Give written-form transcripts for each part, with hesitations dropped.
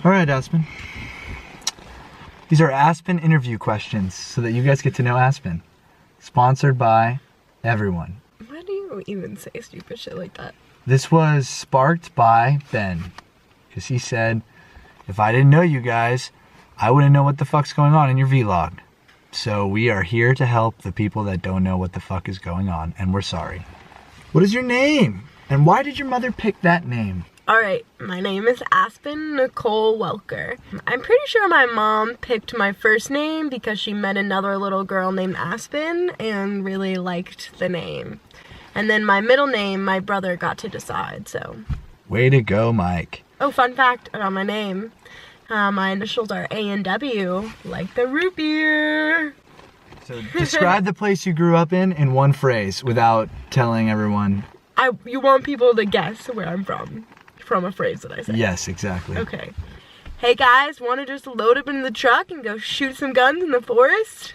All right, Aspen. These are Aspen interview questions so that you guys get to know Aspen. Sponsored by everyone. Why do you even say stupid shit like that? This was sparked by Ben. Because he said, if I didn't know you guys, I wouldn't know what the fuck's going on in your vlog. So we are here to help the people that don't know what the fuck is going on, and we're sorry. What is your name? And why did your mother pick that name? Alright, my name is Aspen Nicole Welker. I'm pretty sure my mom picked my first name because she met another little girl named Aspen and really liked the name. And then my middle name, my brother got to decide, so. Way to go, Mike. Oh, fun fact about my name. My initials are A and W, like the root beer. So describe the place you grew up in one phrase without telling everyone. You want people to guess where I'm from a phrase that I say. Yes, exactly. Okay. Hey guys, want to just load up in the truck and go shoot some guns in the forest?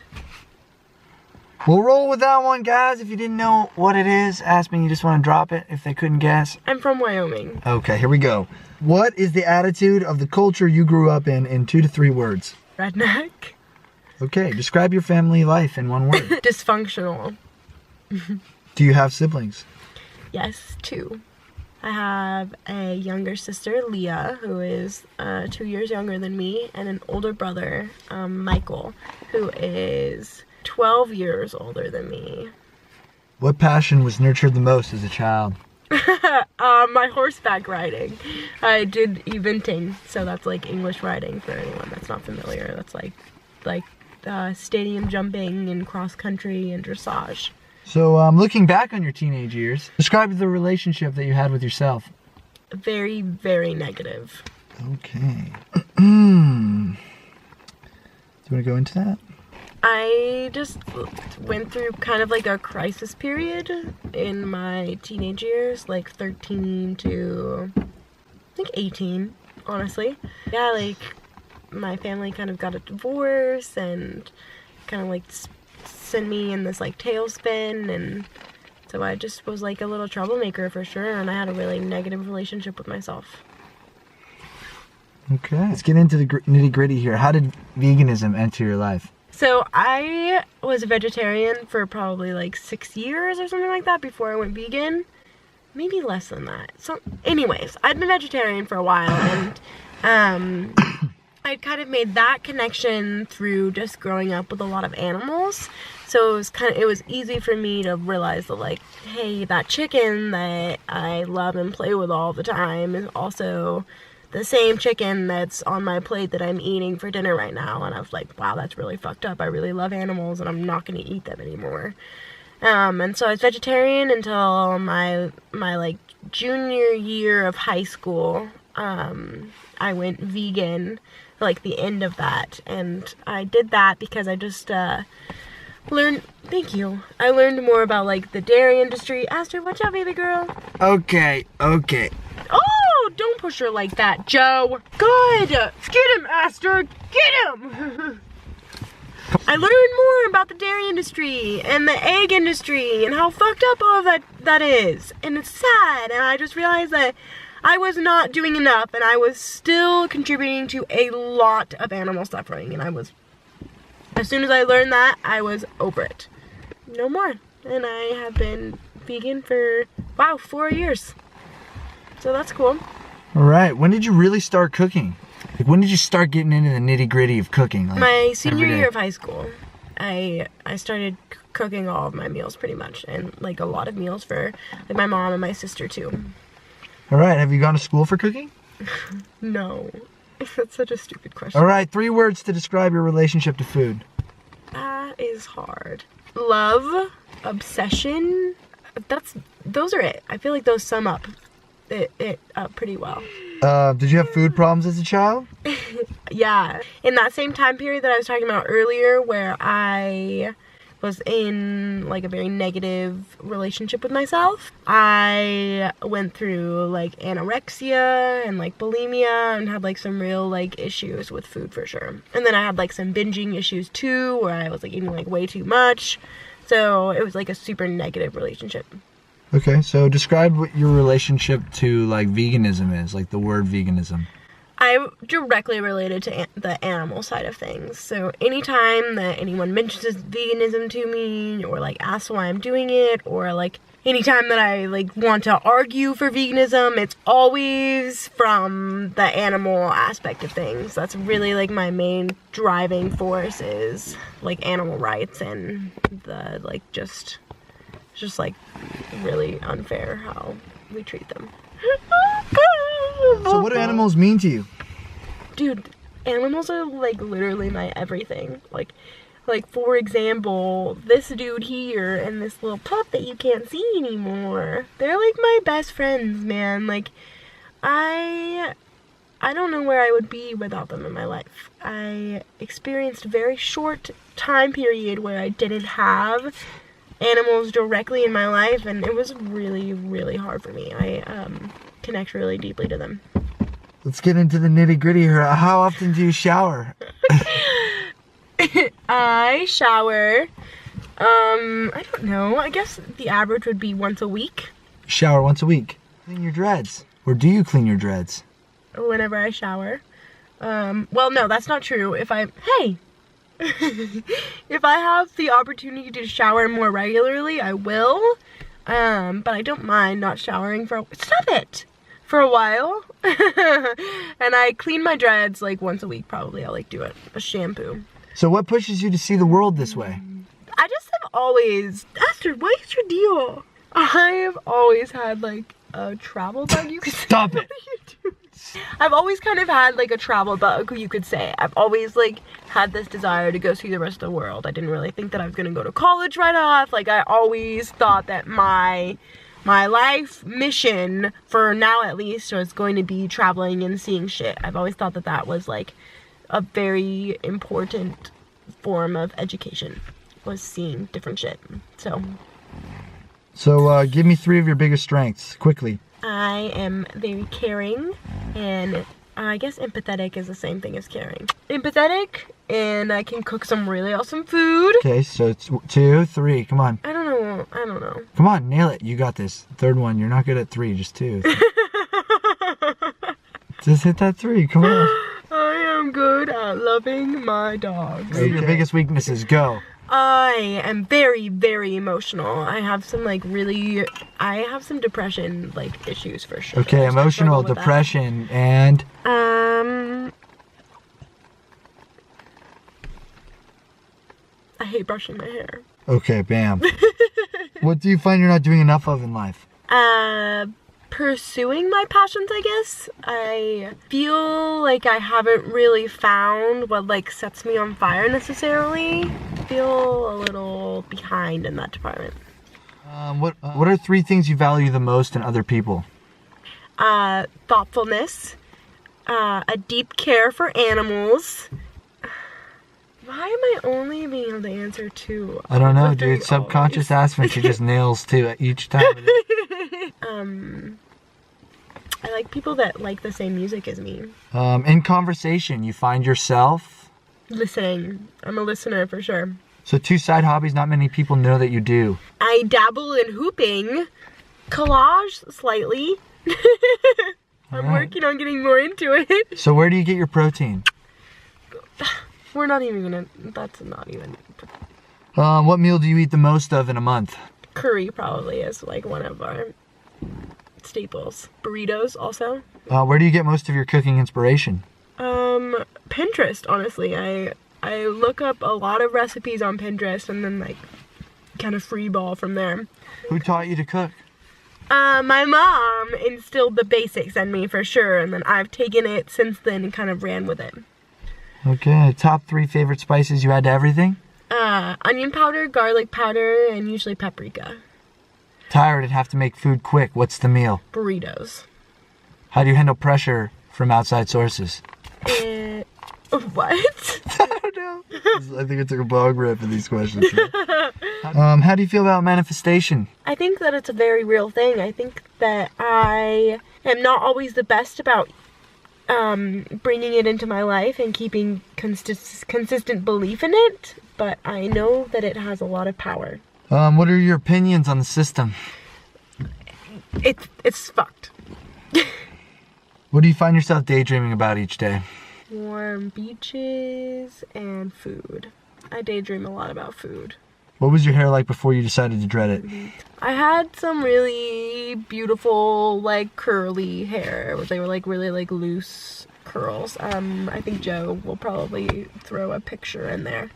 We'll roll with that one, guys. If you didn't know what it is, Aspen, you just want to drop it if they couldn't guess. I'm from Wyoming. Okay, here we go. What is the attitude of the culture you grew up in 2 to 3 words? Redneck. Okay, describe your family life in 1 word. Dysfunctional. Do you have siblings? Yes, 2. I have a younger sister, Leah, who is 2 years younger than me, and an older brother, Michael, who is 12 years older than me. What passion was nurtured the most as a child? My horseback riding. I did eventing, so that's like English riding for anyone that's not familiar. That's like stadium jumping and cross country and dressage. So, looking back on your teenage years, describe the relationship that you had with yourself. Very, very negative. Okay. Do you want to go into that? I just went through kind of like a crisis period in my teenage years, like 13 to, I think 18, honestly. Yeah, like, my family kind of got a divorce and kind of like sent me in this like tailspin, and so I just was like a little troublemaker for sure, and I had a really negative relationship with myself. Okay. Let's get into the nitty gritty here. How did veganism enter your life? So I was a vegetarian for probably like 6 years or something like that before I went vegan. Maybe less than that. So anyways, I'd been vegetarian for a while, and I'd kind of made that connection through just growing up with a lot of animals. So it was easy for me to realize that, like, hey, that chicken that I love and play with all the time is also the same chicken that's on my plate that I'm eating for dinner right now. And I was like, wow, that's really fucked up. I really love animals and I'm not going to eat them anymore. And so I was vegetarian until my like junior year of high school. I went vegan, like the end of that. And I did that because I just learned, thank you. I learned more about like the dairy industry. Aster, watch out, baby girl. Okay. Oh, don't push her like that, Joe. Good. Get him, Aster. Get him. I learned more about the dairy industry and the egg industry and how fucked up all of that is. And it's sad. And I just realized that I was not doing enough, and I was still contributing to a lot of animal suffering. And as soon as I learned that, I was over it. No more. And I have been vegan for, 4 years. So that's cool. All right. When did you really start cooking? Like, when did you start getting into the nitty gritty of cooking? Like, my senior year of high school, I started cooking all of my meals pretty much, and like a lot of meals for like my mom and my sister too. All right. Have you gone to school for cooking? No. That's such a stupid question. All right. 3 words to describe your relationship to food. That is hard. Love, obsession. Those are it. I feel like those sum up it up pretty well. Did you have food problems as a child? Yeah. In that same time period that I was talking about earlier, where I was in like a very negative relationship with myself, I went through like anorexia and like bulimia and had like some real like issues with food for sure. And then I had like some binging issues too, where I was like eating like way too much. So it was like a super negative relationship. Okay, so describe what your relationship to like veganism is, like the word veganism. I directly related to the animal side of things. So anytime that anyone mentions veganism to me, or like asks why I'm doing it, or like anytime that I like want to argue for veganism, it's always from the animal aspect of things. That's really like my main driving force, is like animal rights and the like just like really unfair how we treat them. So what do animals mean to you? Dude, animals are like literally my everything. Like for example, this dude here and this little pup that you can't see anymore. They're like my best friends, man. Like I don't know where I would be without them in my life. I experienced a very short time period where I didn't have animals directly in my life, and it was really, really hard for me. I connect really deeply to them. Let's get into the nitty gritty here. How often do you shower? I shower, I don't know. I guess the average would be once a week. Shower once a week. Clean your dreads. Or do you clean your dreads? Whenever I shower. Well, no, that's not true. If I have the opportunity to shower more regularly, I will. But I don't mind not showering for a while. And I clean my dreads like once a week, probably. I'll like do a shampoo. So what pushes you to see the world this way? I just have always, Esther, what is your deal? I have always had like a travel bug, you could say. Stop it. What are you doing? I've always kind of had like a travel bug, you could say. I've always like had this desire to go see the rest of the world. I didn't really think that I was gonna go to college right off. Like I always thought that my life mission, for now at least, was going to be traveling and seeing shit. I've always thought that that was like a very important form of education, was seeing different shit. So give me 3 of your biggest strengths, quickly. I am very caring, and I guess empathetic is the same thing as caring. Empathetic, and I can cook some really awesome food. Okay, so it's 2, 3, come on. I don't know. Come on, nail it, you got this. Third one, you're not good at 3, just 2. Just hit that 3, come on. I am good at loving my dogs. Okay. Your biggest weaknesses, go. I am very, very emotional. I have some depression like issues for sure. Okay, emotional, depression, and I hate brushing my hair. okay, bam. What do you find you're not doing enough of in life? Pursuing my passions, I guess. I feel like I haven't really found what like sets me on fire necessarily. I feel a little behind in that department. What are 3 things you value the most in other people? Thoughtfulness, a deep care for animals. Why am I only being able to answer 2? I don't know, dude. Subconscious Aspen, she just nails 2 each time. I like people that like the same music as me. In conversation, you find yourself? Listening. I'm a listener for sure. So 2 side hobbies not many people know that you do. I dabble in hooping. Collage, slightly. I'm working on getting more into it. So where do you get your protein? We're not even gonna, that's not even. What meal do you eat the most of in a month? Curry probably is like one of our staples. Burritos also. Where do you get most of your cooking inspiration? Pinterest, honestly. I look up a lot of recipes on Pinterest and then like kind of freeball from there. Who taught you to cook? My mom instilled the basics in me for sure, and then I've taken it since then and kind of ran with it. Okay, top 3 favorite spices you add to everything? Onion powder, garlic powder, and usually paprika. Tired and have to make food quick. What's the meal? Burritos. How do you handle pressure from outside sources? What? I don't know. I think it's like a bog rip in these questions. How do you feel about manifestation? I think that it's a very real thing. I think that I am not always the best about bringing it into my life and keeping consistent belief in it, but I know that it has a lot of power. What are your opinions on the system? It's fucked. What do you find yourself daydreaming about each day? Warm beaches and food. I daydream a lot about food. What was your hair like before you decided to dread it? I had some really beautiful, like, curly hair. They were, like, really, like, loose curls. I think Joe will probably throw a picture in there.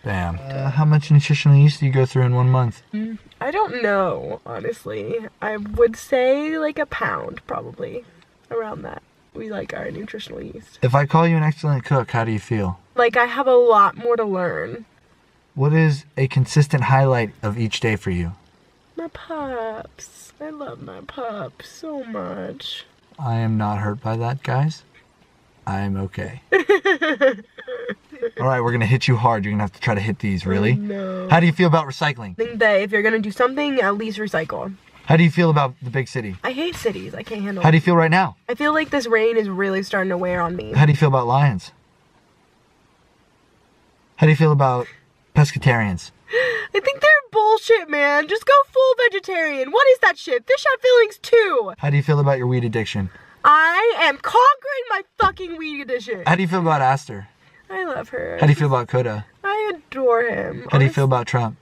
Bam. How much nutritional yeast do you go through in 1 month? I don't know, honestly. I would say, like, a pound, probably. Around that. We like our nutritional yeast. If I call you an excellent cook, how do you feel? Like, I have a lot more to learn. What is a consistent highlight of each day for you? My pups. I love my pups so much. I am not hurt by that, guys. I'm okay. All right, we're going to hit you hard. You're going to have to try to hit these, really? No. How do you feel about recycling? I think that if you're gonna do something, at least recycle. How do you feel about the big city? I hate cities. I can't handle How it. do you feel right now? I feel like this rain is really starting to wear on me. How do you feel about lions? How do you feel about pescatarians? I think they're bullshit, man. Just go full vegetarian. What is that shit? Fish have feelings too. How do you feel about your weed addiction? I am conquering my fucking weed addiction. How do you feel about Aster? I love her. How do you feel about Coda? I adore him. How do you feel about Trump?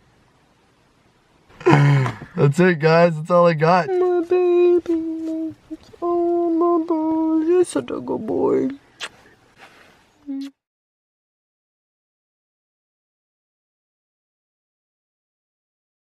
That's it, guys. That's all I got. My baby. Oh, my boy. You're such a good boy.